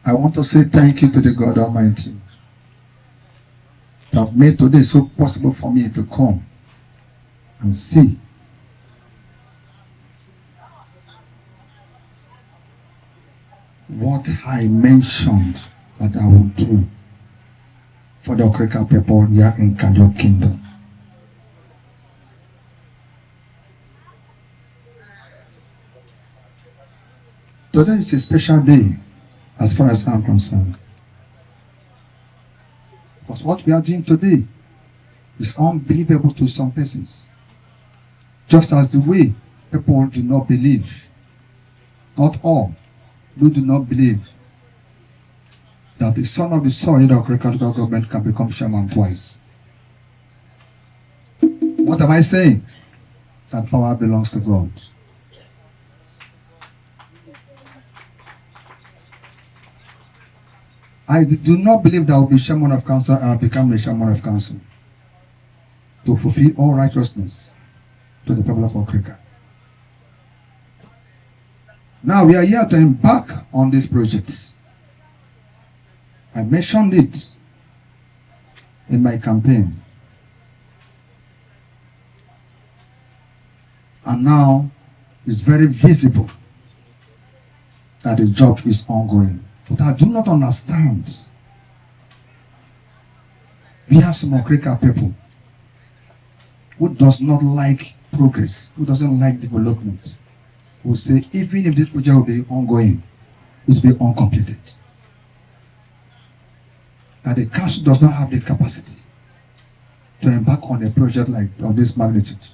I want to say thank you to the God Almighty that made today so possible for me to come and see what I mentioned that I will do for the Okrika people here in Kado Kingdom. Today is a special day as far as I'm concerned. Because what we are doing today is unbelievable to some persons. Just as the way people do not believe, not all, who do not believe that the son of the soil in the Okrika local government can become chairman twice. What am I saying? That power belongs to God. I do not believe that I will be chairman of council and become the chairman of council to fulfill all righteousness to the people of Okrika. Now we are here to embark on this project. I mentioned it in my campaign. And now it's very visible that the job is ongoing. But I do not understand. We have some Okrika people who does not like progress, who doesn't like development, who say even if this project will be ongoing, it will be uncompleted. That the council does not have the capacity to embark on a project like of this magnitude.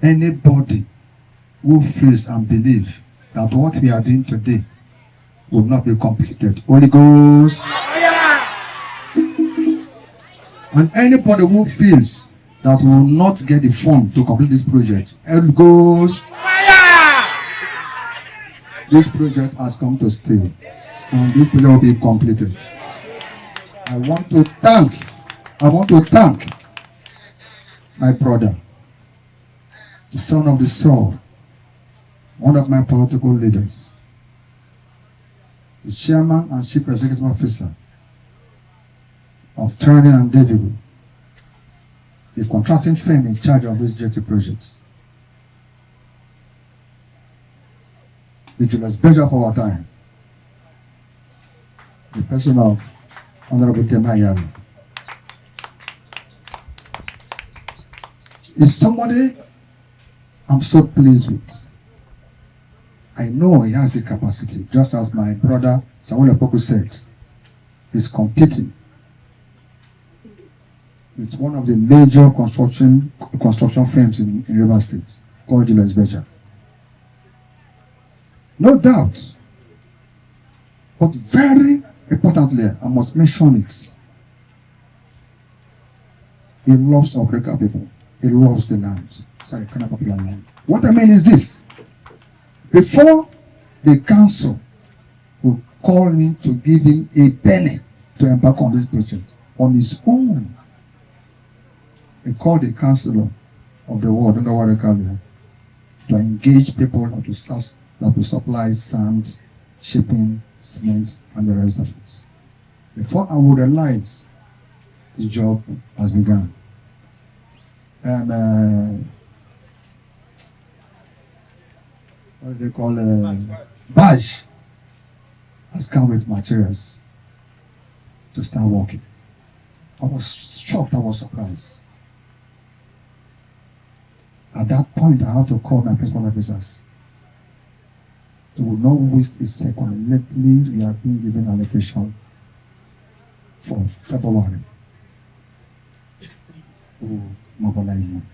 Anybody who feels and believes that what we are doing today will not be completed, Holy Ghost. And anybody who feels that will not get the fund to complete this project, Holy Ghost. This project has come to stay, and this project will be completed. I want to thank my brother, the son of the soul, one of my political leaders, the chairman and chief executive officer of training and delivery, the contracting firm in charge of this Jetty project, the Julius Beja for our time, the person of Honorable Naija. Is somebody I'm so pleased with. I know he has the capacity, just as my brother Samuel Opoku said, he's competing with one of the major construction firms in River State, called Julius Beja. No doubt. But very importantly, I must mention it. He loves Okrika people. He loves the land. Sorry, kind of popular land. What I mean is this. Before the council will call me to give him a penny to embark on this project on his own, he called the councillor of the world, Oluwade, to engage people that will supply sand, shipping, cement, and the rest of it. Before I would realize the job has begun. And what do they call badge has come with materials to start working. I was shocked, I was surprised. At that point, I had to call my principal officers to not waste a second. Lately, we have been given allocation for February to mobilize them.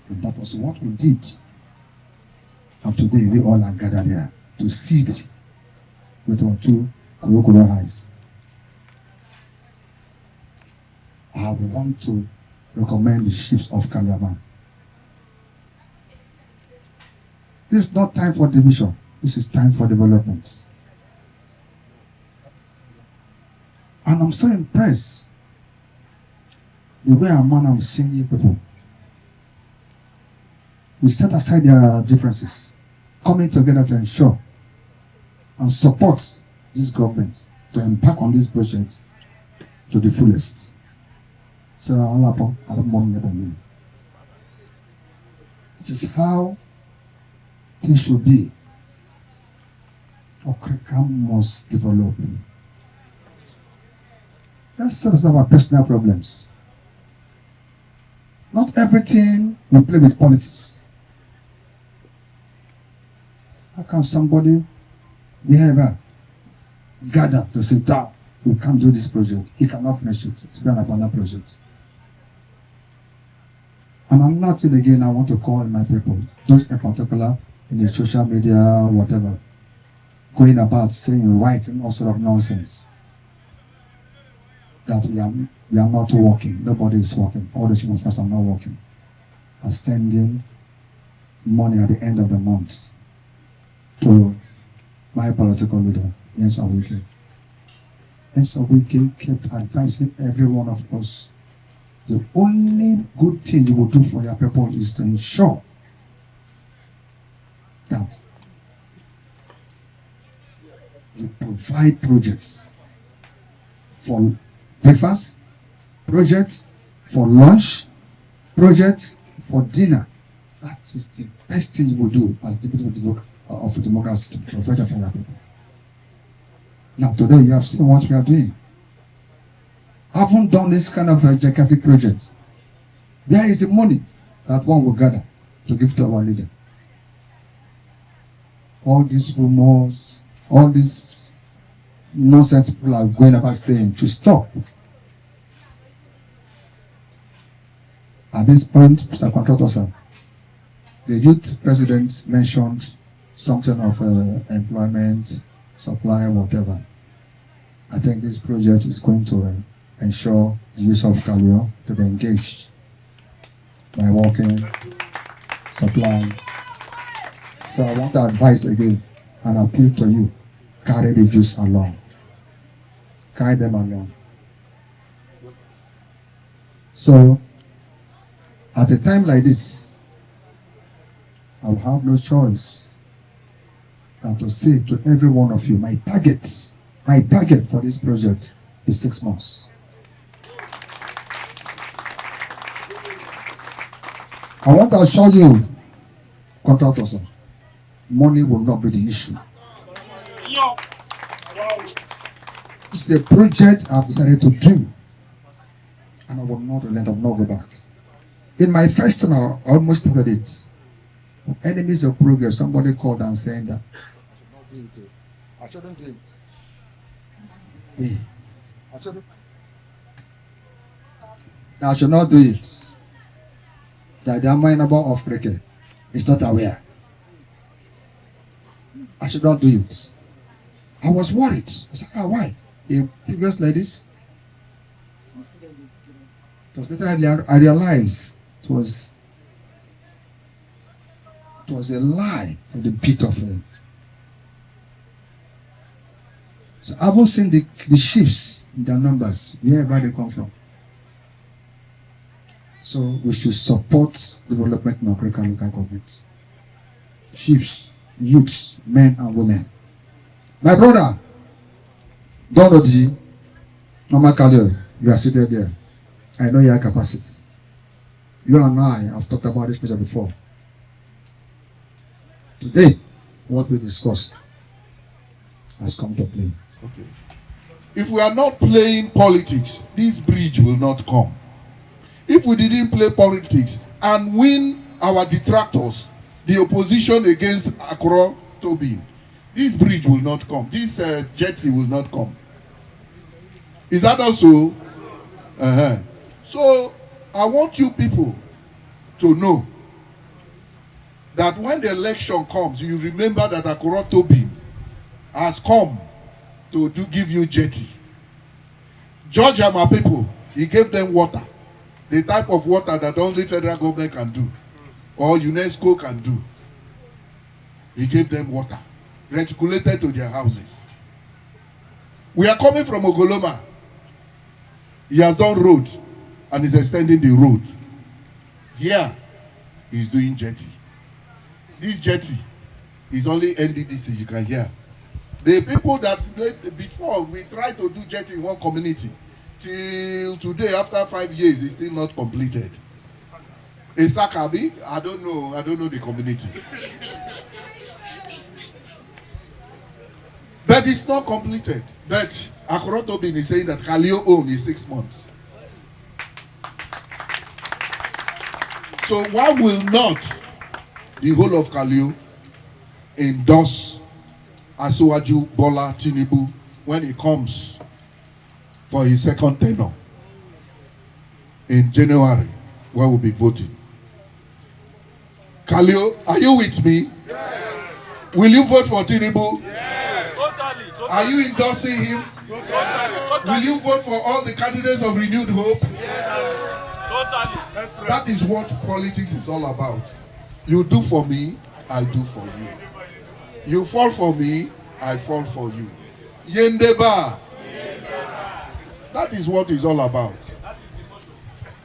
And that was what we did. And today, we all are gathered here to sit with our two Kuro eyes. I want to recommend the chiefs of Kaliaman. This is not time for division. This is time for development. And I'm so impressed the way I'm seeing you people. We set aside their differences. coming together to ensure and support this government to embark on this project to the fullest. So I don't want never mean. It is how things should be. Okrika must develop. Let's set aside our personal problems. Not everything we play with politics. How can somebody never gather to say that we can't do this project? He cannot finish it. To be an abandoned project. And I'm not in again. I want to call my people, those in particular in the social media, whatever, going about saying, writing all sort of nonsense. That we are not working. Nobody is working. All the children's are not working. Are sending money at the end of the month to my political leader, Yes Awike. Yes Awike kept advising every one of us. The only good thing you will do for your people is to ensure that you provide projects for breakfast, project for lunch, project for dinner. That is the best thing you will do as deputy of democracy to provide for your people. Now today you have seen what we are doing. I haven't done this kind of a gigantic project. There is the money that one will gather to give to our leader. All these rumors, all these nonsense people are going about saying to stop. At this point, Mr. Contractor, sir, the youth president mentioned something of employment, supply, whatever. I think this project is going to ensure the use of Kalio to be engaged by working, supply. So I want to advise again and appeal to you, carry the views along. Carry them along. So, at a time like this, I will have no choice than to say to every one of you, my target for this project is 6 months. I want to assure you, contractors, money will not be the issue. It's a project I've decided to do, and I will not relent, I will not go back. In my first term, I almost started it. But enemies of progress, somebody called and saying that I shouldn't do it. I should not do it. That the mind about Okrika is not aware. I should not do it. I was worried. I said, why? In previous ladies, because later I realized it was a lie from the pit of hell. So I haven't seen the shifts in their numbers, wherever they come from. So we should support development in Okrika local government. Chiefs, youths, men and women. My brother, Donodi, Mama Kalio, you are seated there. I know your capacity. You and I have talked about this project before. Today, what we discussed has come to play. Okay. If we are not playing politics, this bridge will not come. If we didn't play politics and win our detractors, the opposition against Akuro Tobin, this bridge will not come. This Jetty will not come. Is that also? So I want you people to know that when the election comes, you remember that Akuro Tobin has come to give you Jetty. Georgia, my people, he gave them water. The type of water that only federal government can do or UNESCO can do. He gave them water, reticulated to their houses. We are coming from Ogoloma. He has done road and is extending the road. Here, he is doing Jetty. This Jetty It's only NDDC you can hear. The people that before we tried to do Jetty in one community, till today, after 5 years, it's still not completed. Isakabi, I don't know the community. But it's not completed. But Akorotobin is saying that Kalio own is 6 months. So why will not the whole of Kalio endorse Asiwaju Bola Tinubu when he comes for his second tenure in January, where we'll be voting? Kalio, are you with me? Yes. Will you vote for Tinubu? Yes. Totally. Are you endorsing him? Totally. Will you vote for all the candidates of Renewed Hope? Yes. Totally. That is what politics is all about. You do for me, I do for you. You fall for me, I fall for you. Yendeba. That is what it's all about.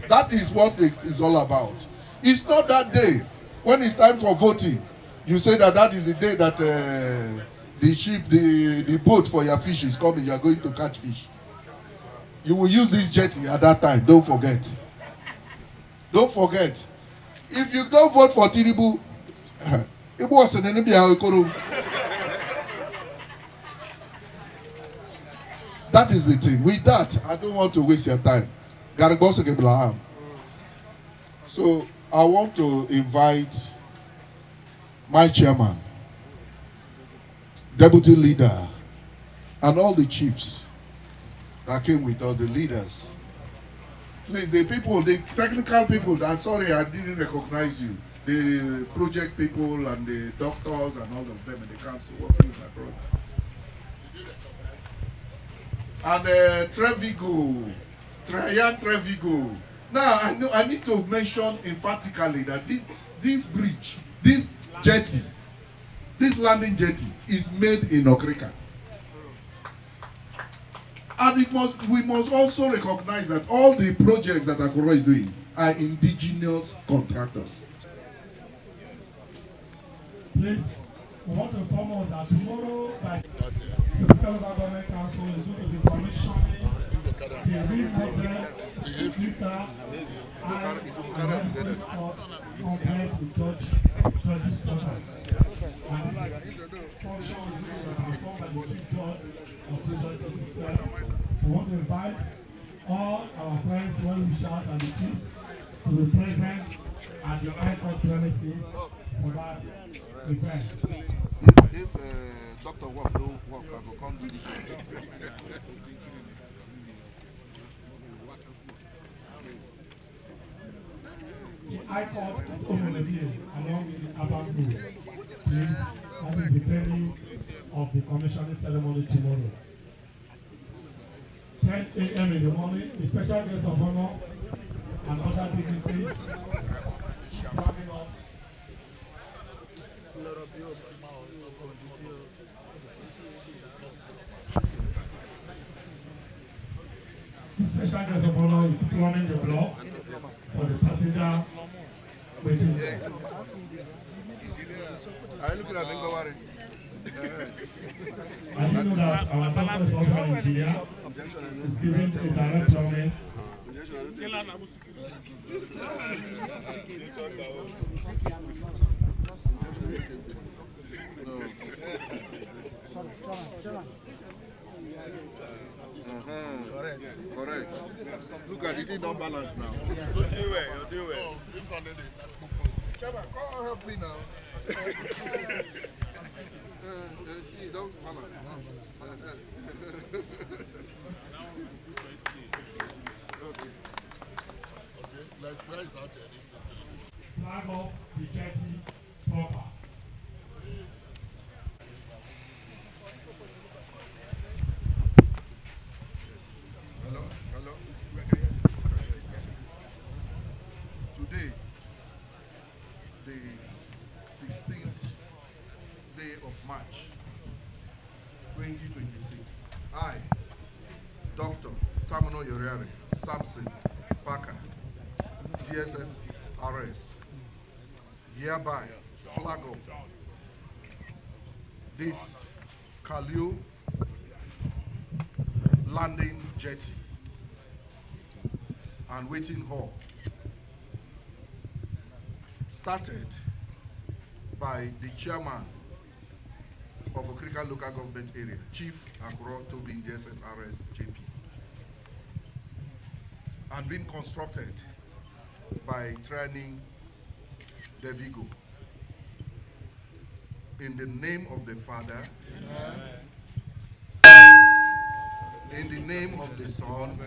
That is what it is all about. It's not that day when it's time for voting. You say that is the day that the ship, the boat for your fish is coming. You are going to catch fish. You will use this jetty at that time. Don't forget. Don't forget. If you don't vote for Tinubu, it was an enemy. That is the thing. With that, I don't want to waste your time. So I want to invite my chairman, deputy leader, and all the chiefs that came with us, the leaders. Please, the people, the technical people, I'm sorry I didn't recognize you. The project people and the doctors and all of them in the council working with my brother. And Trevigo, Trajan Trevigo. Now I need to mention emphatically that this bridge, this jetty, this landing jetty is made in Okrika. And we must also recognize that all the projects that Akoro is doing are indigenous contractors. Please, we want to inform us that tomorrow, by the Local Government Council is going to be commissioning the remodel, filter, and endorsement of complex with judges' process. And this function will be performed by the chief judge of the judge himself. We want to invite all our friends, well wishers, and the chiefs to be present at the High Court premises for that event. If Dr. Work don't work, I will come do this. The High Court is open again along with the urban group. Please, that is the venue of the commissioning ceremony tomorrow. 10 a.m. in the morning, the special guest of honor and other dignitaries coming up. The special guest of honor is plumbing the block for the passenger waiting. And you know that our doctor is also an engineer, is giving a direct plumbing. Correct. Look at it, it's not balanced now. You're doing well. Chairman, come help me now. See, don't balance. Okay. Where is that? Flag up the jetty proper. Hello. Today, the 16th day of March, 2026, I, Dr. Tamino Iroele, Samson Parker, DSS RS, hereby flag off this Kalio landing jetty and waiting hall started by the chairman of Okrika local government area, Chief Akuro Tobin, DSSRS JP, and been constructed by Training Devigo. In the name of the Father, in the name of the Son,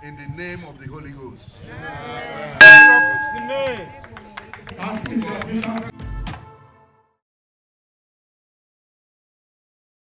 in the name of the Holy Ghost.